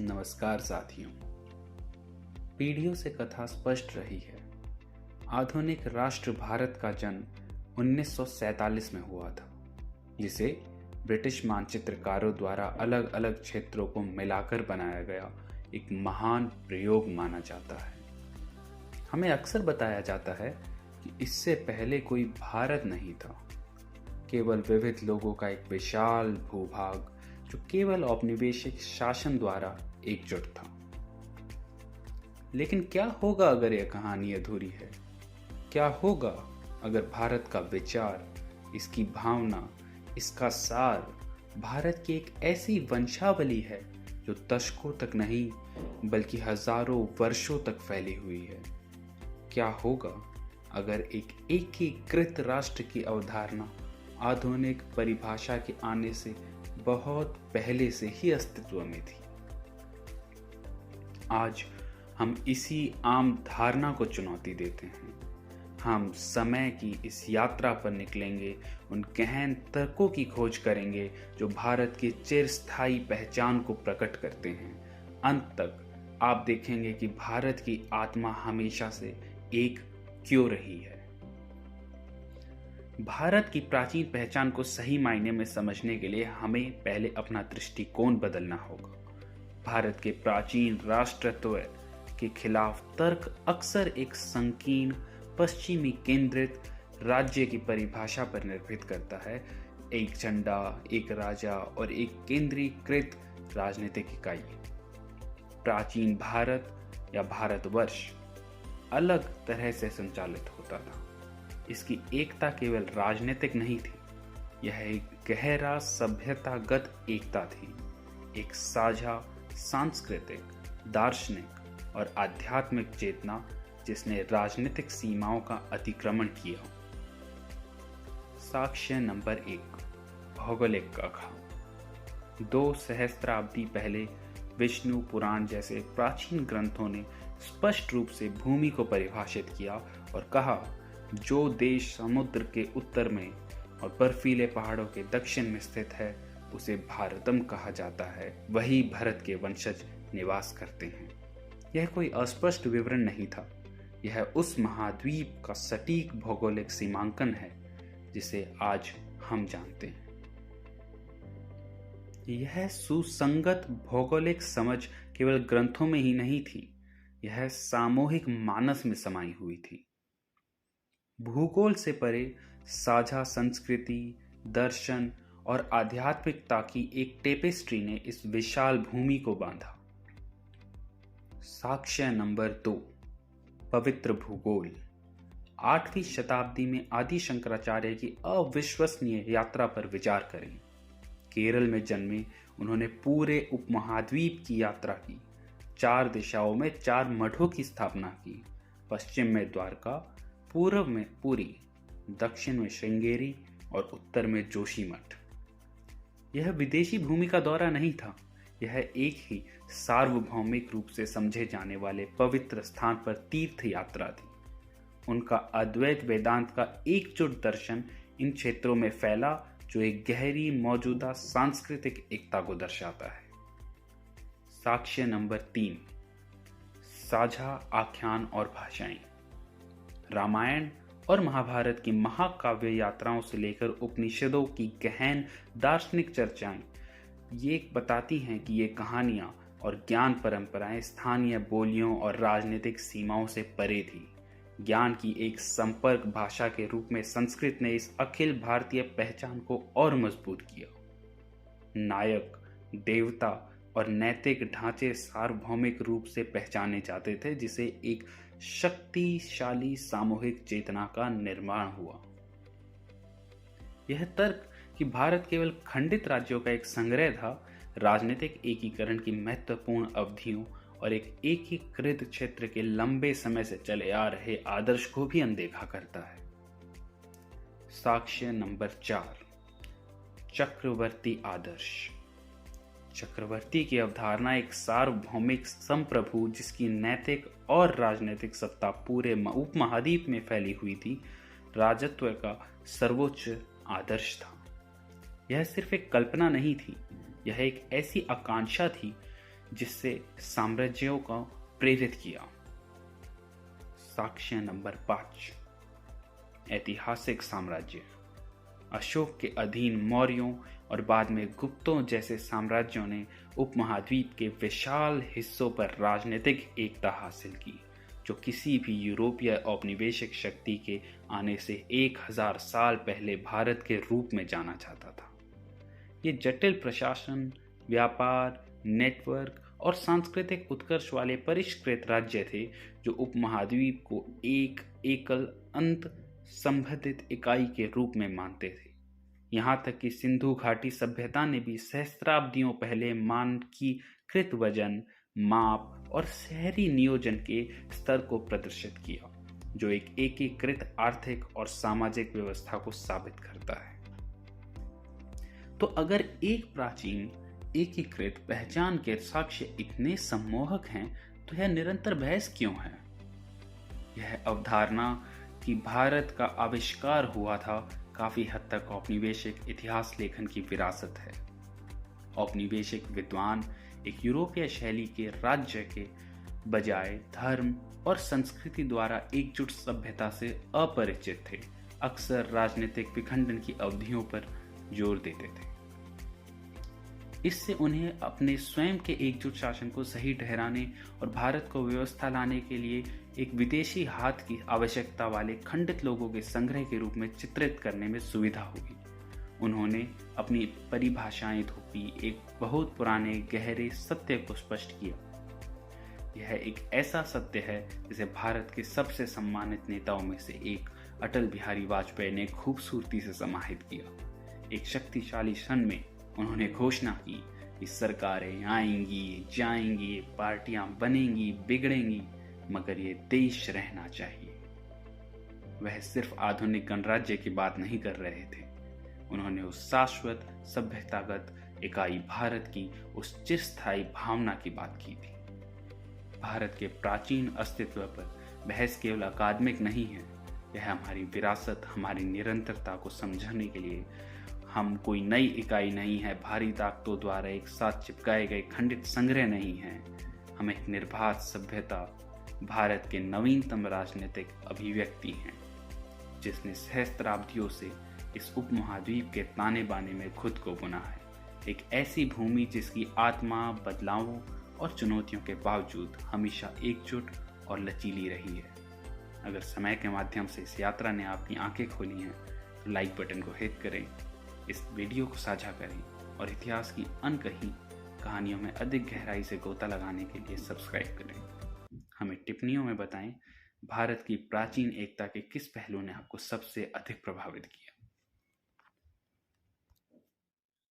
नमस्कार साथियों। पीढ़ियों से कथा स्पष्ट रही है। आधुनिक राष्ट्र भारत का जन्म 1947 में हुआ था, जिसे ब्रिटिश मानचित्रकारों द्वारा अलग अलग क्षेत्रों को मिलाकर बनाया गया एक महान प्रयोग माना जाता है। हमें अक्सर बताया जाता है कि इससे पहले कोई भारत नहीं था, केवल विविध लोगों का एक विशाल भूभाग जो केवल औपनिवेशिक शासन द्वारा एकजुट था। लेकिन क्या होगा अगर यह कहानी अधूरी है? क्या होगा अगर भारत का विचार, इसकी भावना, इसका सार भारत की एक ऐसी वंशावली है जो दशकों तक नहीं बल्कि हजारों वर्षों तक फैली हुई है? क्या होगा अगर एक एकीकृत राष्ट्र की अवधारणा आधुनिक परिभाषा के आने से बहुत पहले से ही अस्तित्व में थी? आज हम इसी आम धारणा को चुनौती देते हैं। हम समय की इस यात्रा पर निकलेंगे, उन गहन तर्कों की खोज करेंगे जो भारत की चिरस्थायी पहचान को प्रकट करते हैं। अंत तक आप देखेंगे कि भारत की आत्मा हमेशा से एक क्यों रही है। भारत की प्राचीन पहचान को सही मायने में समझने के लिए हमें पहले अपना दृष्टिकोण बदलना होगा। भारत के प्राचीन राष्ट्रत्व के खिलाफ तर्क अक्सर एक संकीर्ण पश्चिमी केंद्रित राज्य की परिभाषा पर निर्भर करता है। एक झंडा, एक राजा और एक केंद्रीकृत राजनीतिक इकाई। प्राचीन भारत या भारतवर्ष अलग तरह से संचालित होता था। इसकी एकता केवल राजनीतिक नहीं थी, यह एक गहरा सभ्यतागत एकता थी, एक साझा सांस्कृतिक, दार्शनिक और आध्यात्मिक चेतना जिसने राजनीतिक सीमाओं का अतिक्रमण किया। साक्ष्य नंबर 1, भौगोलिक कथा। 2 सहस्त्राब्दी पहले विष्णु पुराण जैसे प्राचीन ग्रंथों ने स्पष्ट रूप से भूमि को परिभाषित किया और कहा, जो देश समुद्र के उत्तर में और बर्फीले पहाड़ों के दक्षिण में स्थित है उसे भारतम कहा जाता है, वही भारत के वंशज निवास करते हैं। यह कोई अस्पष्ट विवरण नहीं था, यह उस महाद्वीप का सटीक भौगोलिक सीमांकन है जिसे आज हम जानते हैं। यह सुसंगत भौगोलिक समझ केवल ग्रंथों में ही नहीं थी, यह सामूहिक मानस में समाई हुई थी। भूगोल से परे साझा संस्कृति, दर्शन और आध्यात्मिकता की एक टेपेस्ट्री ने इस विशाल भूमि को बांधा। साक्ष्य नंबर 2, पवित्र भूगोल। 8वीं शताब्दी में आदि शंकराचार्य की अविश्वसनीय यात्रा पर विचार करें। केरल में जन्मे उन्होंने पूरे उपमहाद्वीप की यात्रा की, 4 दिशाओं में 4 मठों की स्थापना की। पश्चिम में द्वारका, पूर्व में पुरी, दक्षिण में श्रृंगेरी और उत्तर में जोशीमठ। यह विदेशी भूमि का दौरा नहीं था, यह एक ही सार्वभौमिक रूप से समझे जाने वाले पवित्र स्थान पर तीर्थ यात्रा थी। उनका अद्वैत वेदांत का एकजुट दर्शन इन क्षेत्रों में फैला जो एक गहरी मौजूदा सांस्कृतिक एकता को दर्शाता है। साक्ष्य नंबर 3, साझा आख्यान और भाषाएं। रामायण और महाभारत की महाकाव्य यात्राओं से लेकर उपनिषदों की गहन दार्शनिक चर्चाएं ये बताती हैं कि ये कहानियां और ज्ञान परंपराएं स्थानीय बोलियों और राजनीतिक सीमाओं से परे थी। ज्ञान की एक संपर्क भाषा के रूप में संस्कृत ने इस अखिल भारतीय पहचान को और मजबूत किया। नायक, देवता और नैतिक ढांचे सार्वभौमिक रूप से पहचाने जाते थे, जिसे एक शक्तिशाली सामूहिक चेतना का निर्माण हुआ। यह तर्क कि भारत केवल खंडित राज्यों का एक संग्रह था, राजनीतिक एकीकरण की महत्वपूर्ण अवधियों और एक एकीकृत क्षेत्र के लंबे समय से चले आ रहे आदर्श को भी अनदेखा करता है। साक्ष्य नंबर 4, चक्रवर्ती आदर्श। चक्रवर्ती की अवधारणा एक सार्वभौमिक संप्रभु जिसकी नैतिक और राजनीतिक सत्ता पूरे उपमहाद्वीप में फैली हुई थी, राजत्व का सर्वोच्च आदर्श था। यह सिर्फ एक कल्पना नहीं थी, यह एक ऐसी आकांक्षा थी जिससे साम्राज्यों को प्रेरित किया। साक्ष्य नंबर 5, ऐतिहासिक साम्राज्य। अशोक के अधीन मौर्यों और बाद में गुप्तों जैसे साम्राज्यों ने उपमहाद्वीप के विशाल हिस्सों पर राजनीतिक एकता हासिल की, जो किसी भी यूरोपीय औपनिवेशिक शक्ति के आने से 1000 साल पहले भारत के रूप में जाना जाता था। ये जटिल प्रशासन, व्यापार, नेटवर्क और सांस्कृतिक उत्कर्ष वाले परिष्कृत राज्य थे, जो उपमहाद्वीप को एक एकल अंत संबंधित इकाई के रूप में मानते थे। यहाँ तक कि सिंधु घाटी सभ्यता ने भी सहस्त्राब्दियों पहले मानकीकृत वजन, माप और शहरी नियोजन के स्तर को प्रदर्शित किया, जो एक एकीकृत आर्थिक और सामाजिक व्यवस्था को साबित करता है। तो अगर एक प्राचीन एकीकृत पहचान के साक्ष्य इतने सम्मोहक हैं, तो यह निरंतर बहस क्यों है? यह अवधारणा कि भारत का आविष्कार हुआ था काफी हद तक औपनिवेशिक इतिहास लेखन की विरासत है। औपनिवेशिक विद्वान एक यूरोपीय शैली के राज्य के बजाय धर्म और संस्कृति द्वारा एकजुट सभ्यता से अपरिचित थे, अक्सर राजनीतिक विखंडन की अवधियों पर जोर देते थे। इससे उन्हें अपने स्वयं के एकजुट शासन को सही ठहराने और भारत को व्यवस्था लाने के लिए एक विदेशी हाथ की आवश्यकता वाले खंडित लोगों के संग्रह के रूप में चित्रित करने में सुविधा हुई। उन्होंने अपनी परिभाषाएं थोपी, एक बहुत पुराने गहरे सत्य को स्पष्ट किया। यह एक ऐसा सत्य है जिसे भारत के सबसे सम्मानित नेताओं में से एक अटल बिहारी वाजपेयी ने खूबसूरती से समाहित किया। एक शक्तिशाली क्षण में उन्होंने घोषणा की कि सरकारें आएंगी, जाएंगी, पार्टियां बनेंगी, बिगड़ेंगी, मगर ये देश रहना चाहिए। वह सिर्फ आधुनिक गणराज्य की बात नहीं कर रहे थे, उन्होंने उस शाश्वत सभ्यतागत इकाई भारत की उस चिरस्थायी भावना की बात की थी। भारत के प्राचीन अस्तित्व पर बहस केवल अकादमिक नहीं है, यह हमारी विरासत, हमारी निरंतरता को समझने के लिए हम कोई नई इकाई नहीं है, भारी ताकतों द्वारा एक साथ चिपकाए गए खंडित संग्रह नहीं है। हम एक निर्बाध सभ्यता, भारत के नवीनतम राजनीतिक अभिव्यक्ति हैं, जिसने सहस्त्राब्दियों से इस उपमहाद्वीप के ताने बाने में खुद को बुना है। एक ऐसी भूमि जिसकी आत्मा बदलावों और चुनौतियों के बावजूद हमेशा एकजुट और लचीली रही है। अगर समय के माध्यम से इस यात्रा ने आपकी आंखें खोली हैं, तो लाइक बटन को हिट करें, इस वीडियो को साझा करें और इतिहास की अनकही कहानियों में अधिक गहराई से गोता लगाने के लिए सब्सक्राइब करें। हमें टिप्पणियों में बताएं, भारत की प्राचीन एकता के किस पहलू ने आपको सबसे अधिक प्रभावित किया।